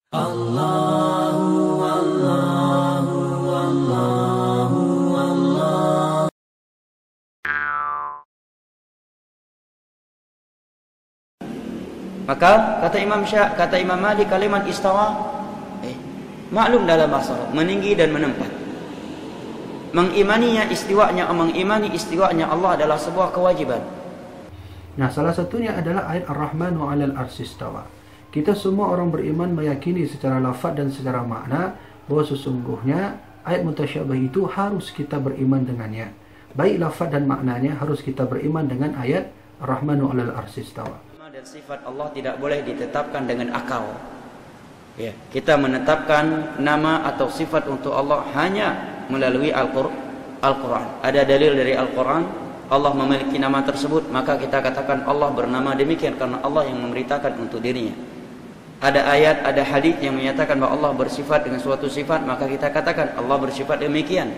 Allahu Allahu Allahu Allah. Maka kata Imam Malik, kalimat istawa maklum dalam bahasa Arab, meninggi dan menempat. Mengimani istiwanya Allah adalah sebuah kewajiban. Nah, salah satunya adalah ayat Ar-Rahmanu 'alal arsy istawa. Kita semua orang beriman meyakini secara lafaz dan secara makna bahwa sesungguhnya ayat mutasyabih itu harus kita beriman dengannya. Baik lafaz dan maknanya harus kita beriman dengan ayat Ar-Rahmanu 'alal arsy istawa. Dan sifat Allah tidak boleh ditetapkan dengan akal. Ya, kita menetapkan nama atau sifat untuk Allah hanya melalui Al-Quran. Ada dalil dari Al-Quran, Allah memiliki nama tersebut, maka kita katakan Allah bernama demikian karena Allah yang memberitakan untuk dirinya. Ada ayat, ada hadis yang menyatakan bahwa Allah bersifat dengan suatu sifat, maka kita katakan Allah bersifat demikian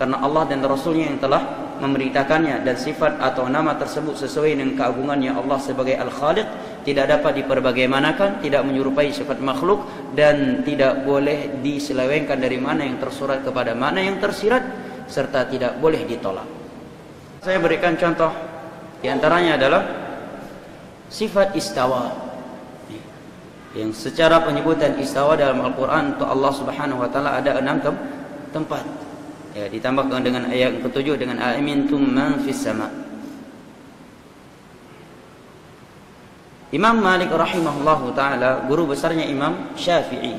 karena Allah dan Rasulnya yang telah memberitakannya. Dan sifat atau nama tersebut sesuai dengan keagungannya Allah sebagai Al-Khaliq, tidak dapat diperbagaimanakan, tidak menyerupai sifat makhluk, dan tidak boleh diselewengkan dari mana yang tersurat kepada mana yang tersirat, serta tidak boleh ditolak. Saya berikan contoh, diantaranya adalah sifat istawa, yang secara penyebutan istawa dalam Al-Quran untuk Allah Subhanahu Wa Taala ada 6 tempat. Ya, ditambahkan dengan ayat yang ke-7 dengan amintum man fis sama. Imam Malik rahimahullahu taala, guru besarnya Imam Syafi'i,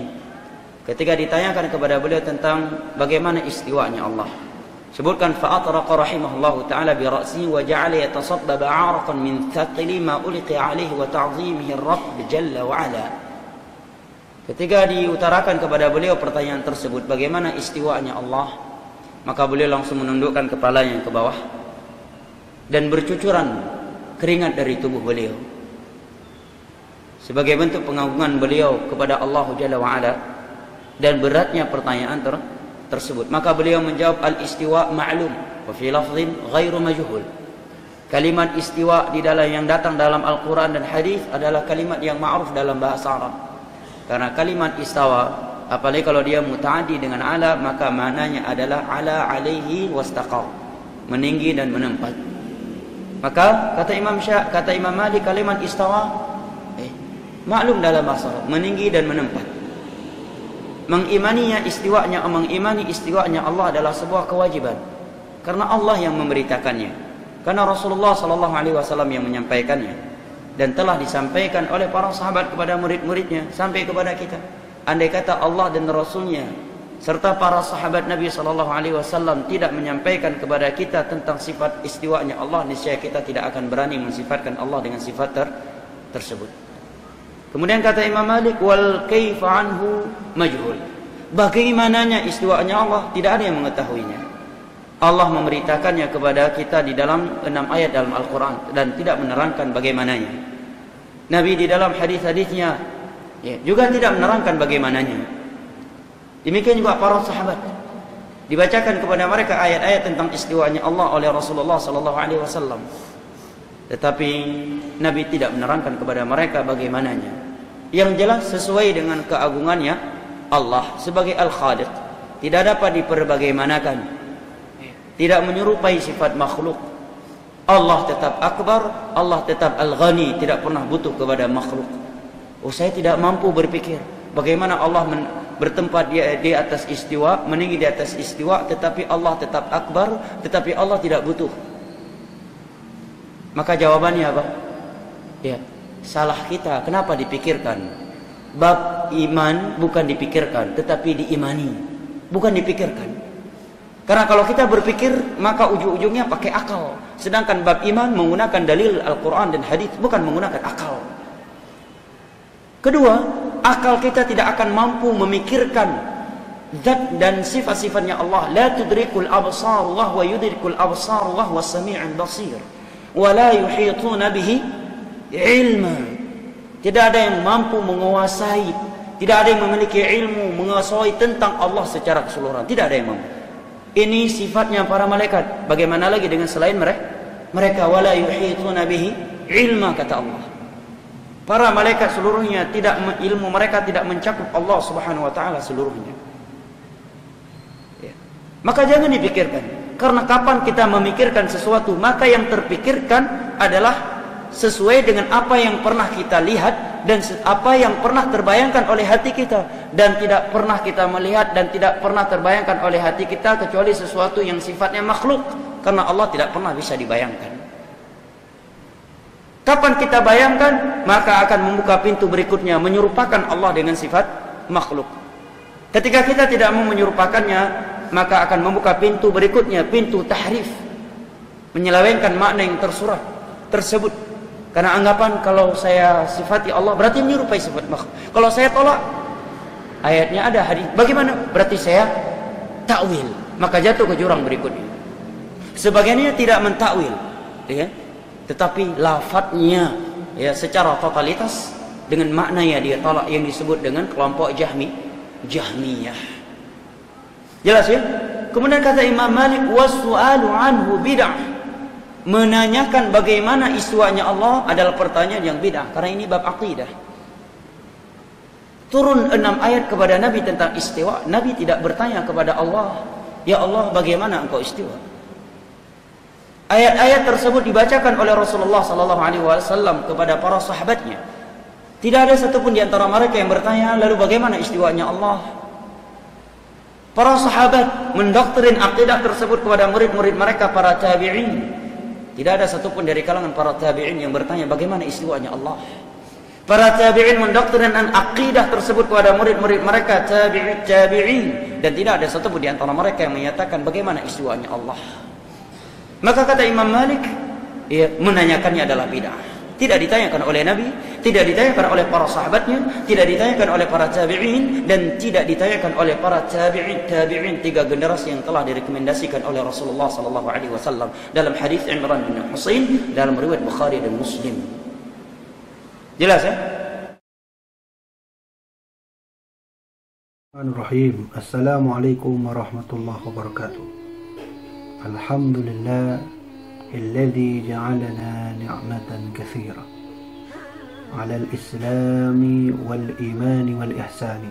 ketika ditanyakan kepada beliau tentang bagaimana istiwanya Allah, sebutkan fa'atraqa rahimahullahu taala bi ra'si wa ja'ala yatasaddab 'araqan min thaqili ma ulqi 'alaihi wa ta'zimihi ar-rabb jalla wa 'ala. Ketika diutarakan kepada beliau pertanyaan tersebut, bagaimana istiwanya Allah, maka beliau langsung menundukkan kepalanya ke bawah dan bercucuran keringat dari tubuh beliau sebagai bentuk pengagungan beliau kepada Allah Jalla wa'ala dan beratnya pertanyaan tersebut. Maka beliau menjawab, al-istiwa ma'lum wa fi lafzin ghairu majhul. Kalimat istiwa di dalam yang datang dalam Al-Quran dan hadis adalah kalimat yang ma'ruf dalam bahasa Arab. Karena kalimat istawa, apalagi kalau dia muta'addi dengan ala, maka maknanya adalah ala alaihi wastaqar, meninggi dan menempat. Maka kata Imam Malik, kalimat istawa maklum dalam bahasa Arab, meninggi dan menempat. Mengimani istiwanya Allah adalah sebuah kewajiban karena Allah yang memberitakannya, karena Rasulullah SAW yang menyampaikannya, dan telah disampaikan oleh para sahabat kepada murid-muridnya sampai kepada kita. Andai kata Allah dan Rasulnya serta para sahabat Nabi SAW tidak menyampaikan kepada kita tentang sifat istiwanya Allah, niscaya kita tidak akan berani mensifatkan Allah dengan sifat tersebut. Kemudian kata Imam Malik, wal kaifa anhu majhul. Bagaimananya istiwanya Allah, tidak ada yang mengetahuinya. Allah memberitakannya kepada kita di dalam 6 ayat dalam Al-Quran dan tidak menerangkan bagaimananya. Nabi di dalam hadis-hadisnya juga tidak menerangkan bagaimananya. Demikian juga para sahabat, dibacakan kepada mereka ayat-ayat tentang istiwanya Allah oleh Rasulullah SAW, tetapi Nabi tidak menerangkan kepada mereka bagaimananya. Yang jelas sesuai dengan keagungannya Allah sebagai Al-Khaliq, tidak dapat diperbagaimanakan, tidak menyerupai sifat makhluk. Allah tetap akbar, Allah tetap Al-Ghani, tidak pernah butuh kepada makhluk. Saya tidak mampu berpikir bagaimana Allah bertempat di atas istiwa, meninggi di atas istiwa, tetapi Allah tetap akbar, tetapi Allah tidak butuh. Maka jawabannya apa? Ya, salah kita. Kenapa dipikirkan? Bab iman bukan dipikirkan, tetapi diimani, bukan dipikirkan. Karena kalau kita berpikir, maka ujung-ujungnya pakai akal. Sedangkan bab iman menggunakan dalil Al-Quran dan hadis, bukan menggunakan akal. Kedua, akal kita tidak akan mampu memikirkan zat dan sifat-sifatnya Allah. La tudrikul absar wa huwa yudrikul absar wa huwa sami'ul basir. Wa la yuhituna bihi ilma. Tidak ada yang mampu menguasai, tidak ada yang memiliki ilmu menguasai tentang Allah secara keseluruhan. Tidak ada yang mampu. Ini sifatnya para malaikat. Bagaimana lagi dengan selain mereka? Wala yuhituna bihi ilma, kata Allah. Para malaikat seluruhnya ilmu mereka tidak mencakup Allah Subhanahu wa taala seluruhnya. Ya. Maka jangan dipikirkan. Karena kapan kita memikirkan sesuatu, maka yang terpikirkan adalah sesuai dengan apa yang pernah kita lihat dan apa yang pernah terbayangkan oleh hati kita, dan tidak pernah kita melihat dan tidak pernah terbayangkan oleh hati kita kecuali sesuatu yang sifatnya makhluk, karena Allah tidak pernah bisa dibayangkan. Kapan kita bayangkan, maka akan membuka pintu berikutnya menyerupakan Allah dengan sifat makhluk. Ketika kita tidak mau menyerupakannya, maka akan membuka pintu berikutnya, pintu tahrif, menyelewengkan makna yang tersurat tersebut. Karena anggapan kalau saya sifati Allah berarti menyerupai sifat makhluk. Kalau saya tolak, ayatnya ada, hadis, bagaimana? Berarti saya takwil, maka jatuh ke jurang berikutnya. Sebagiannya tidak mentakwil, ya, tetapi lafadznya ya secara totalitas dengan maknanya dia tolak, yang disebut dengan kelompok Jahmiyah. Jelas ya? Kemudian kata Imam Malik, wasu'alu anhu bid'ah. Menanyakan bagaimana istiwanya Allah adalah pertanyaan yang bid'ah, karena ini bab akidah. Turun 6 ayat kepada Nabi tentang istiwa. Nabi tidak bertanya kepada Allah, ya Allah bagaimana engkau istiwa? Ayat-ayat tersebut dibacakan oleh Rasulullah SAW kepada para sahabatnya. Tidak ada satupun di antara mereka yang bertanya, lalu bagaimana istiwanya Allah? Para sahabat mendoktrin akidah tersebut kepada murid-murid mereka, para tabi'in. Tidak ada satupun dari kalangan para tabi'in yang bertanya bagaimana istiwanya Allah. Para tabi'in mendoktrin akidah tersebut kepada murid-murid mereka, tabi'in. Dan tidak ada satupun di antara mereka yang menyatakan bagaimana istiwanya Allah. Maka kata Imam Malik, ya, menanyakannya adalah bid'ah. Tidak ditanyakan oleh Nabi, tidak ditanyakan oleh para sahabatnya, tidak ditanyakan oleh para tabi'in, dan tidak ditanyakan oleh para tabi'in 3 generasi yang telah direkomendasikan oleh Rasulullah SAW dalam hadis Imran bin Husain dalam riwayat Bukhari dan Muslim. Jelas ya? Bismillahirrahmanirrahim. Assalamualaikum warahmatullahi wabarakatuh. Alhamdulillah الذي جعلنا نعمة كثيرة على الإسلام والإيمان والإحسان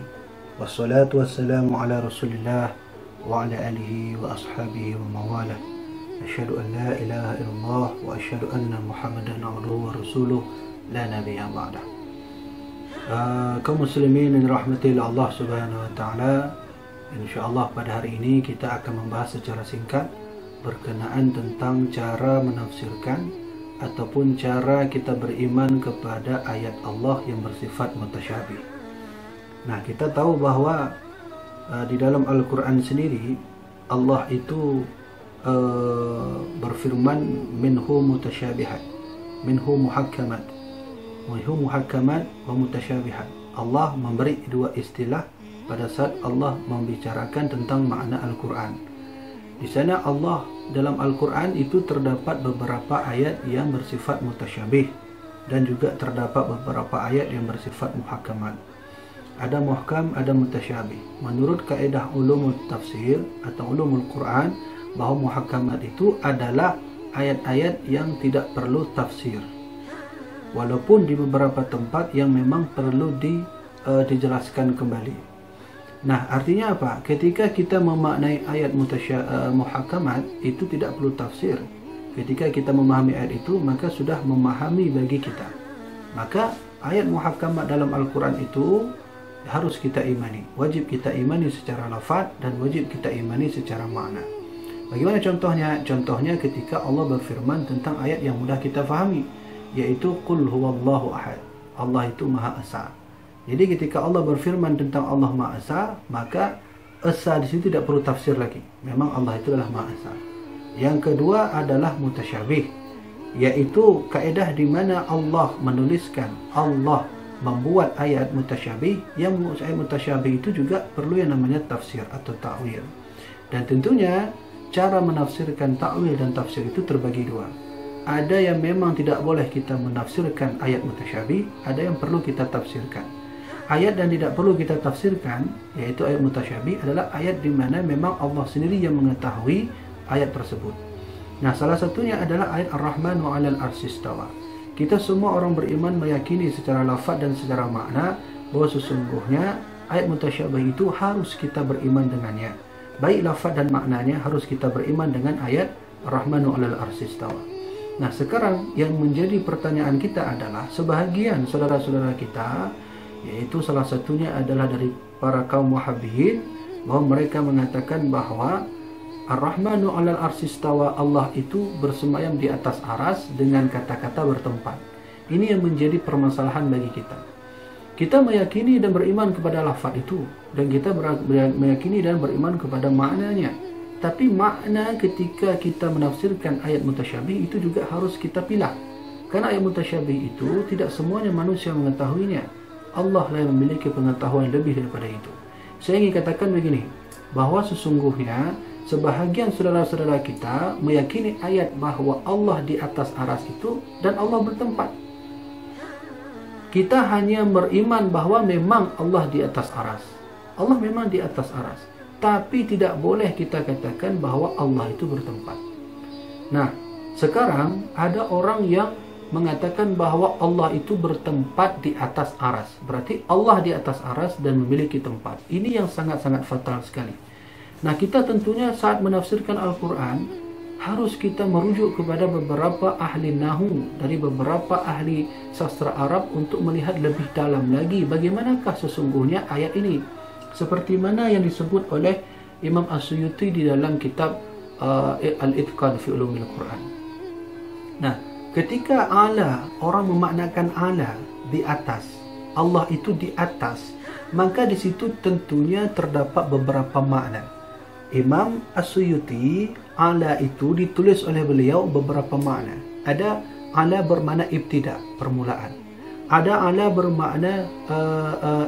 والصلاة والسلام على رسول الله وعلى آله وأصحابه ومواله أشهد أن لا إله إلا الله وأشهد أن محمدا عبده ورسوله لا نبي بعده. Kaum muslimin yang dirahmati Allah Subhanahu wa taala, insyaallah pada hari ini kita akan membahas secara singkat berkenaan tentang cara menafsirkan ataupun cara kita beriman kepada ayat Allah yang bersifat mutasyabih. Nah, kita tahu bahawa di dalam Al-Quran sendiri Allah itu berfirman minhu mutasyabihat, minhu muhakkamat wa mutasyabihat. Allah memberi 2 istilah pada saat Allah membicarakan tentang makna Al-Quran. Di sana Allah dalam Al-Quran itu terdapat beberapa ayat yang bersifat mutasyabih dan juga terdapat beberapa ayat yang bersifat muhakamat. Ada muhkam, ada mutasyabih. Menurut kaedah ulumul tafsir atau ulumul Quran, bahawa muhakamat itu adalah ayat-ayat yang tidak perlu tafsir, walaupun di beberapa tempat yang memang perlu dijelaskan kembali. Nah, artinya apa? Ketika kita memaknai ayat muhakamat itu tidak perlu tafsir. Ketika kita memahami ayat itu, maka sudah memahami bagi kita. Maka ayat muhakamat dalam Al-Quran itu harus kita imani. Wajib kita imani secara lafaz dan wajib kita imani secara makna. Bagaimana contohnya? Contohnya ketika Allah berfirman tentang ayat yang mudah kita fahami, yaitu Qul huwallahu ahad. Allah itu Maha Esa. Jadi ketika Allah berfirman tentang Allah Maha Esa, maka Esa di situ tidak perlu tafsir lagi. Memang Allah itu adalah Maha Esa. Yang kedua adalah mutasyabih, yaitu kaedah di mana Allah menuliskan, Allah membuat ayat mutasyabih. Yang ayat mutasyabih itu juga perlu yang namanya tafsir atau ta'wil. Dan tentunya cara menafsirkan ta'wil dan tafsir itu terbagi 2. Ada yang memang tidak boleh kita menafsirkan ayat mutasyabih, ada yang perlu kita tafsirkan. Ayat yang tidak perlu kita tafsirkan, yaitu ayat mutasyabih, adalah ayat di mana memang Allah sendiri yang mengetahui ayat tersebut. Nah, salah satunya adalah ayat Ar-Rahman wa 'alal arsy istawa. Kita semua orang beriman meyakini secara lafaz dan secara makna bahawa sesungguhnya ayat mutasyabih itu harus kita beriman dengannya. Baik lafaz dan maknanya harus kita beriman dengan ayat Ar-Rahmanu 'alal arsy istawa. Nah, sekarang yang menjadi pertanyaan kita adalah sebahagian saudara-saudara kita, yaitu salah satunya adalah dari para kaum Wahhabiyin, bahawa mereka mengatakan bahawa Ar-Rahmanu 'alal arsy istawa, Allah itu bersemayam di atas aras dengan kata-kata bertempat. Ini yang menjadi permasalahan bagi kita. Kita meyakini dan beriman kepada lafaz itu, dan kita meyakini dan beriman kepada maknanya. Tapi makna ketika kita menafsirkan ayat mutasyabih itu juga harus kita pilah. Karena ayat mutasyabih itu tidak semuanya manusia mengetahuinya. Allah lah yang memiliki pengetahuan lebih daripada itu. Saya ingin katakan begini, bahawa sesungguhnya sebahagian saudara-saudara kita meyakini ayat bahawa Allah di atas aras itu dan Allah bertempat. Kita hanya beriman bahawa memang Allah di atas aras. Allah memang di atas aras. Tapi tidak boleh kita katakan bahawa Allah itu bertempat. Nah, sekarang ada orang yang mengatakan bahawa Allah itu bertempat di atas aras. Berarti Allah di atas aras dan memiliki tempat. Ini yang sangat-sangat fatal sekali. Nah, kita tentunya saat menafsirkan Al-Quran harus kita merujuk kepada beberapa ahli nahu, dari beberapa ahli sastra Arab untuk melihat lebih dalam lagi bagaimanakah sesungguhnya ayat ini. Seperti mana yang disebut oleh Imam As-Suyuti di dalam kitab Al-Itqan fi Ulumil Quran. Nah, ketika ala, orang memaknakan ala di atas, Allah itu di atas, maka di situ tentunya terdapat beberapa makna. Imam As-Suyuti, ala itu ditulis oleh beliau beberapa makna. Ada ala bermakna ibtida, permulaan. Ada ala bermakna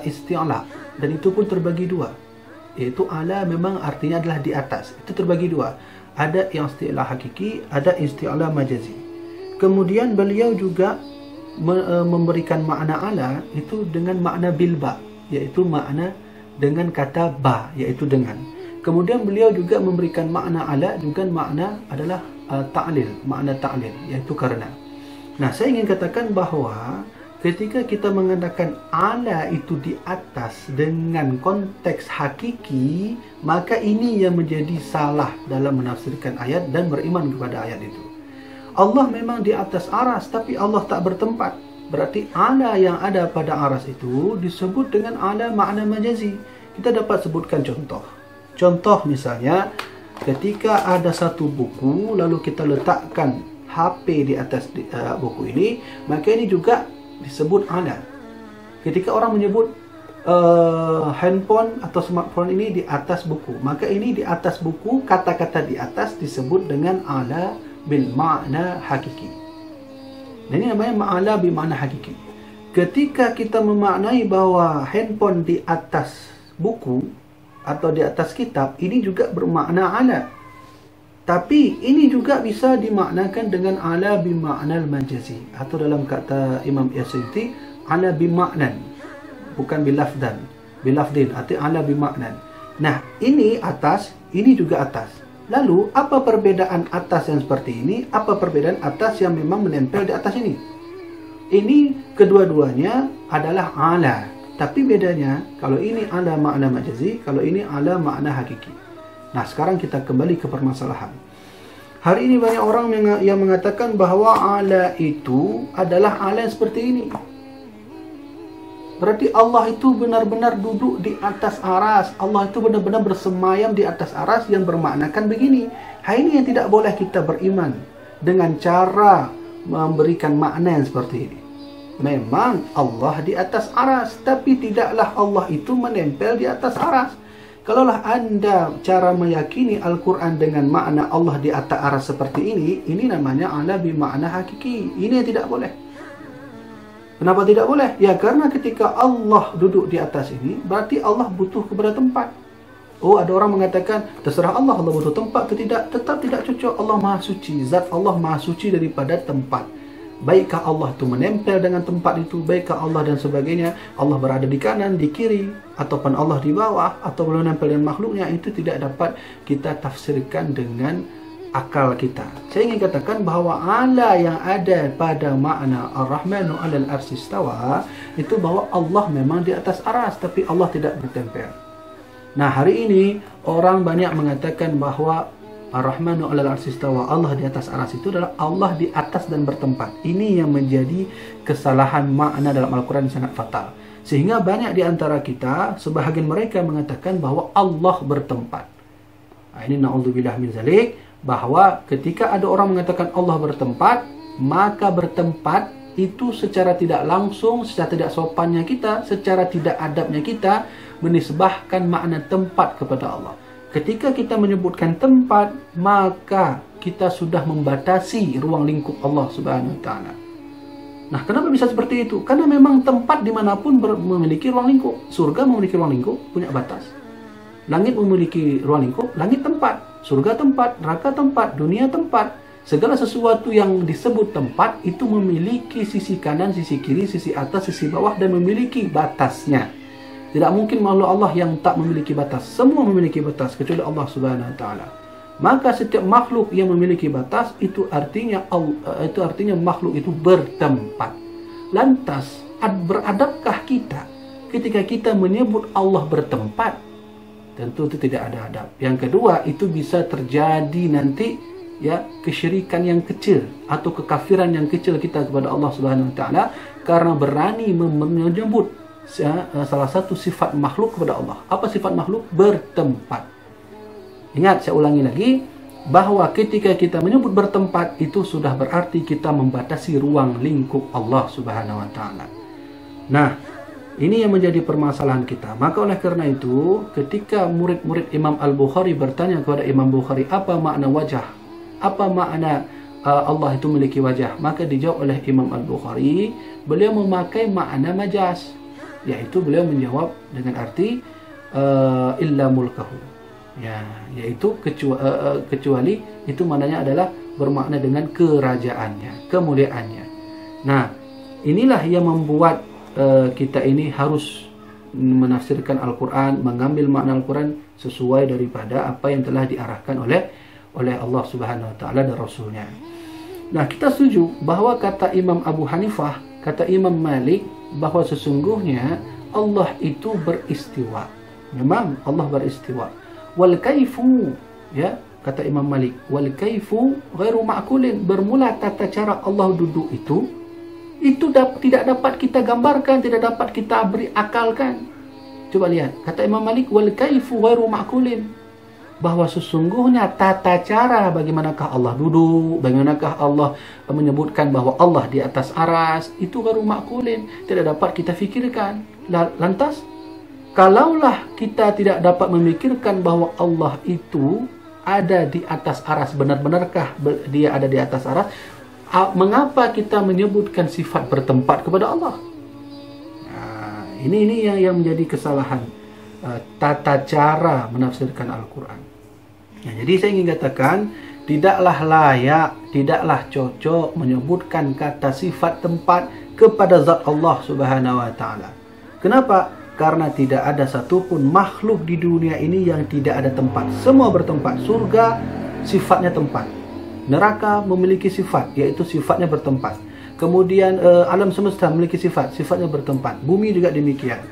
isti'la, dan itu pun terbagi dua. Iaitu ala memang artinya adalah di atas. Itu terbagi dua. Ada yang isti'la hakiki, ada isti'la majazi. Kemudian beliau juga memberikan makna ala itu dengan makna bilba, iaitu makna dengan kata ba, iaitu dengan. Kemudian beliau juga memberikan makna ala juga makna adalah ta'lil, makna ta'lil, iaitu karena. Nah, saya ingin katakan bahawa ketika kita mengatakan ala itu di atas dengan konteks hakiki, maka ini yang menjadi salah dalam menafsirkan ayat dan beriman kepada ayat itu. Allah memang di atas aras, tapi Allah tak bertempat. Berarti ala yang ada pada aras itu disebut dengan ala makna majazi. Kita dapat sebutkan contoh. Contoh misalnya, ketika ada satu buku, lalu kita letakkan HP di atas buku ini, maka ini juga disebut ala. Ketika orang menyebut handphone atau smartphone ini di atas buku, maka ini di atas buku, kata-kata di atas disebut dengan ala bil makna hakiki. Dan ini namanya ma'ala bil makna hakiki. Ketika kita memaknai bahawa handphone di atas buku atau di atas kitab, ini juga bermakna ala. Tapi ini juga bisa dimaknakan dengan ala bimaknal majazi, atau dalam kata Imam As-Suyuti, ala bimaknan, bukan bilafdan, bilafdin, arti ala bimaknan. Nah, ini atas, ini juga atas. Lalu, apa perbedaan atas yang seperti ini? Apa perbedaan atas yang memang menempel di atas ini? Ini kedua-duanya adalah ala. Tapi bedanya, kalau ini ala makna majazi, kalau ini ala makna hakiki. Nah, sekarang kita kembali ke permasalahan. Hari ini banyak orang yang mengatakan bahawa ala itu adalah ala yang seperti ini. Berarti Allah itu benar-benar duduk di atas aras. Allah itu benar-benar bersemayam di atas aras, yang bermaknakan begini. Hal ini yang tidak boleh kita beriman dengan cara memberikan makna yang seperti ini. Memang Allah di atas aras, tapi tidaklah Allah itu menempel di atas aras. Kalaulah anda cara meyakini Al-Quran dengan makna Allah di atas aras seperti ini namanya ala bimakna hakiki. Ini yang tidak boleh. Kenapa tidak boleh? Ya, karena ketika Allah duduk di atas ini, berarti Allah butuh kepada tempat. Oh, ada orang mengatakan, terserah Allah butuh tempat ke tidak. Tetap tidak cocok. Allah Maha Suci. Zat Allah Maha Suci daripada tempat. Baikkah Allah itu menempel dengan tempat itu? Baikkah Allah dan sebagainya? Allah berada di kanan, di kiri, ataupun Allah di bawah, atau menempel dengan makhluknya? Itu tidak dapat kita tafsirkan dengan akal kita. Saya ingin katakan bahawa ala yang ada pada makna Ar-Rahmanu 'alal arsy istawa itu bahawa Allah memang di atas aras, tapi Allah tidak bertempel. Nah, hari ini orang banyak mengatakan bahawa Ar-Rahmanu 'alal arsy istawa, Allah di atas aras itu adalah Allah di atas dan bertempat. Ini yang menjadi kesalahan makna dalam Al-Quran sangat fatal. Sehingga banyak di antara kita, sebahagian mereka mengatakan bahawa Allah bertempat. Ini na'udzubillah min zalik, bahawa ketika ada orang mengatakan Allah bertempat, maka bertempat itu secara tidak langsung, secara tidak sopannya kita, secara tidak adabnya kita menisbahkan makna tempat kepada Allah. Ketika kita menyebutkan tempat, maka kita sudah membatasi ruang lingkup Allah Subhanahu wa taala. Nah, kenapa bisa seperti itu? Karena memang tempat dimanapun memiliki ruang lingkup. Surga memiliki ruang lingkup, punya batas. Langit memiliki ruang lingkup, langit tempat. Surga tempat, neraka tempat, dunia tempat. Segala sesuatu yang disebut tempat itu memiliki sisi kanan, sisi kiri, sisi atas, sisi bawah, dan memiliki batasnya. Tidak mungkin makhluk Allah yang tak memiliki batas. Semua memiliki batas kecuali Allah Subhanahu wa taala. Maka setiap makhluk yang memiliki batas itu artinya makhluk itu bertempat. Lantas beradabkah kita ketika kita menyebut Allah bertempat? Tentu itu tidak ada adab. Yang kedua, itu bisa terjadi nanti ya kesyirikan yang kecil atau kekafiran yang kecil kita kepada Allah Subhanahu wa taala karena berani menyebut salah satu sifat makhluk kepada Allah. Apa sifat makhluk? Bertempat. Ingat, saya ulangi lagi, bahawa ketika kita menyebut bertempat itu sudah berarti kita membatasi ruang lingkup Allah Subhanahu wa taala. Nah, ini yang menjadi permasalahan kita. Maka oleh kerana itu, ketika murid-murid Imam Al-Bukhari bertanya kepada Imam Bukhari, apa makna wajah? Apa makna Allah itu memiliki wajah? Maka dijawab oleh Imam Al-Bukhari, beliau memakai makna majaz, yaitu beliau menjawab dengan arti illa mulkahu, ya, yaitu kecuali itu maknanya adalah bermakna dengan kerajaannya, kemuliaannya. Nah, inilah yang membuat kita ini harus menafsirkan Al-Quran, mengambil makna Al-Quran sesuai daripada apa yang telah diarahkan oleh Allah Subhanahu wa taala dan Rasulnya. Nah, kita setuju bahawa kata Imam Abu Hanifah, kata Imam Malik, bahawa sesungguhnya Allah itu beristiwa. Memang Allah beristiwa. Wal kaifu, ya, kata Imam Malik, wal kaifu ghairu ma'kulin. Bermula tata cara Allah duduk itu tidak dapat kita gambarkan, tidak dapat kita beri akalkan. Coba lihat, kata Imam Malik, wal kaifu ghairu ma'kulin, bahawa sesungguhnya tata cara bagaimanakah Allah duduk, bagaimanakah Allah menyebutkan bahawa Allah di atas aras, itu ghairu ma'kulin, tidak dapat kita fikirkan. Lantas, kalaulah kita tidak dapat memikirkan bahawa Allah itu ada di atas aras, benar-benarkah dia ada di atas aras? Mengapa kita menyebutkan sifat bertempat kepada Allah? Nah, ini yang menjadi kesalahan tata cara menafsirkan Al-Quran. Nah, jadi saya ingin katakan, tidaklah layak, tidaklah cocok menyebutkan kata sifat tempat kepada zat Allah Subhanahu wa taala. Kenapa? Karena tidak ada satupun makhluk di dunia ini yang tidak ada tempat. Semua bertempat. Surga sifatnya tempat. Neraka memiliki sifat, yaitu sifatnya bertempat. Kemudian alam semesta memiliki sifat, sifatnya bertempat. Bumi juga demikian.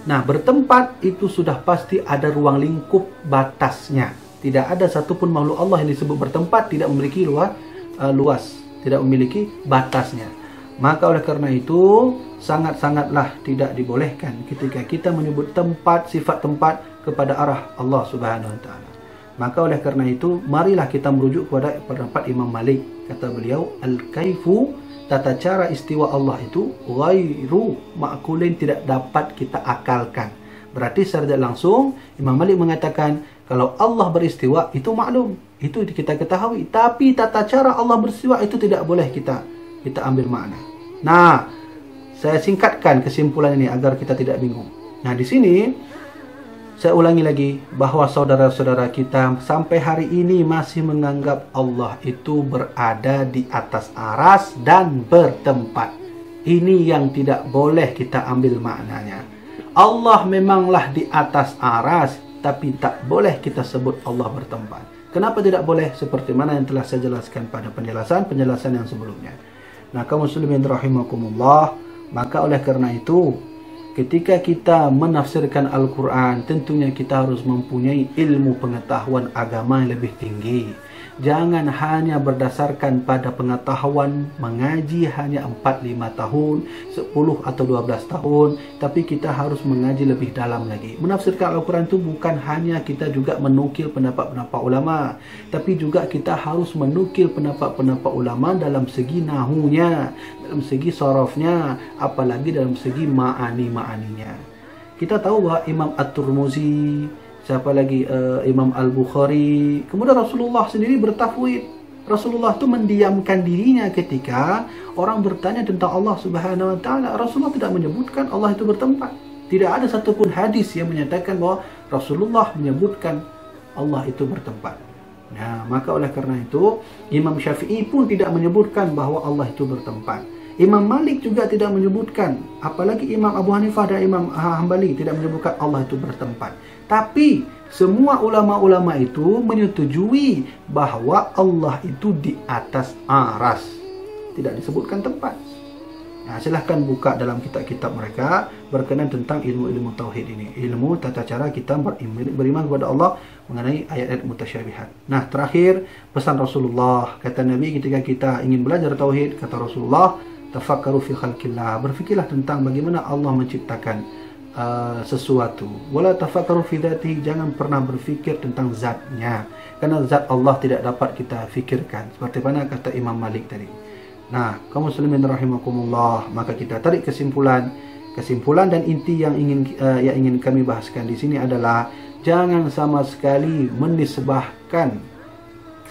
Nah, bertempat itu sudah pasti ada ruang lingkup batasnya. Tidak ada satupun makhluk Allah yang disebut bertempat tidak memiliki luas, tidak memiliki batasnya. Maka oleh karena itu, sangat-sangatlah tidak dibolehkan ketika kita menyebut tempat, sifat tempat kepada arah Allah Subhanahu wa taala. Maka oleh kerana itu, marilah kita merujuk kepada pendapat Imam Malik. Kata beliau, al-kaifu, tata cara istiwa Allah itu ghairu ma'kulin, tidak dapat kita akalkan. Berarti secara langsung Imam Malik mengatakan kalau Allah beristiwa itu maklum, itu kita ketahui, tapi tata cara Allah beristiwa itu tidak boleh kita ambil makna. Nah, saya singkatkan kesimpulan ini agar kita tidak bingung. Nah, di sini saya ulangi lagi bahawa saudara-saudara kita sampai hari ini masih menganggap Allah itu berada di atas aras dan bertempat. Ini yang tidak boleh kita ambil maknanya. Allah memanglah di atas aras, tapi tak boleh kita sebut Allah bertempat. Kenapa tidak boleh? Seperti mana yang telah saya jelaskan pada penjelasan yang sebelumnya. Nah, kaum muslimin rahimakumullah, maka oleh karena itu, ketika kita menafsirkan Al-Quran, tentunya kita harus mempunyai ilmu pengetahuan agama yang lebih tinggi. Jangan hanya berdasarkan pada pengetahuan mengaji hanya 4-5 tahun, 10 atau 12 tahun, tapi kita harus mengaji lebih dalam lagi. Menafsirkan Al-Quran itu bukan hanya kita juga menukil pendapat-pendapat ulama, tapi juga kita harus menukil pendapat-pendapat ulama dalam segi nahunya, dalam segi sorofnya, apalagi dalam segi ma'ani-ma'aninya. Kita tahu bahwa Imam At-Tirmizi, siapa lagi, Imam Al-Bukhari, kemudian Rasulullah sendiri bertafwid. Rasulullah itu mendiamkan dirinya ketika orang bertanya tentang Allah Subhanahu wa taala. Rasulullah tidak menyebutkan Allah itu bertempat. Tidak ada satupun hadis yang menyatakan bahwa Rasulullah menyebutkan Allah itu bertempat. Nah, maka oleh karena itu Imam Syafi'i pun tidak menyebutkan bahwa Allah itu bertempat. Imam Malik juga tidak menyebutkan, apalagi Imam Abu Hanifah dan Imam Hambali tidak menyebutkan Allah itu bertempat. Tapi semua ulama-ulama itu menyetujui bahwa Allah itu di atas aras. Tidak disebutkan tempat. Nah, silahkan buka dalam kitab-kitab mereka berkenaan tentang ilmu-ilmu tauhid ini. Ilmu tata cara kita beriman kepada Allah mengenai ayat-ayat mutasyabihat. Nah, terakhir pesan Rasulullah. Kata Nabi, ketika kita ingin belajar tauhid, kata Rasulullah, tafakkaru fi khalqillah. Berfikirlah tentang bagaimana Allah menciptakan sesuatu. Wala tafakkaru fi dzatihi, jangan pernah berfikir tentang zatnya, karena zat Allah tidak dapat kita fikirkan, seperti mana kata Imam Malik tadi. Nah, kaum muslimin rahimakumullah, maka kita tarik kesimpulan dan inti yang ingin kami bahaskan di sini adalah jangan sama sekali menisbahkan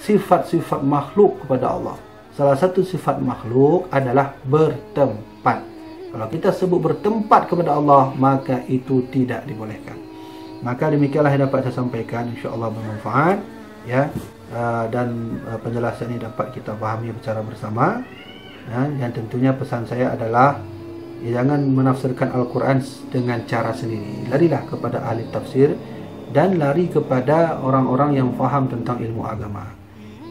sifat-sifat makhluk kepada Allah. Salah satu sifat makhluk adalah bertempat. Kalau kita sebut bertempat kepada Allah, maka itu tidak dibolehkan. Maka demikianlah yang dapat saya sampaikan, insya-Allah bermanfaat ya, dan penjelasan ini dapat kita pahami secara bersama. Ya, yang tentunya pesan saya adalah jangan menafsirkan Al-Quran dengan cara sendiri. Larilah kepada ahli tafsir dan lari kepada orang-orang yang faham tentang ilmu agama.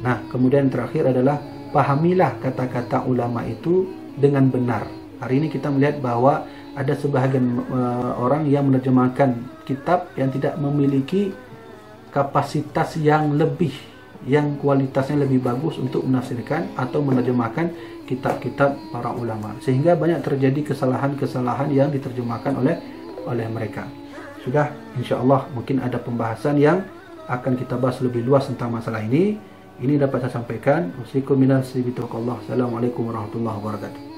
Nah, kemudian terakhir adalah pahamilah kata-kata ulama itu dengan benar. Hari ini kita melihat bahwa ada sebahagian orang yang menerjemahkan kitab yang tidak memiliki kapasitas yang lebih, yang kualitasnya lebih bagus untuk menafsirkan atau menerjemahkan kitab-kitab para ulama, sehingga banyak terjadi kesalahan-kesalahan yang diterjemahkan oleh mereka. Sudah, insya-Allah mungkin ada pembahasan yang akan kita bahas lebih luas tentang masalah ini. Ini dapat saya sampaikan. Assalamualaikum warahmatullahi wabarakatuh.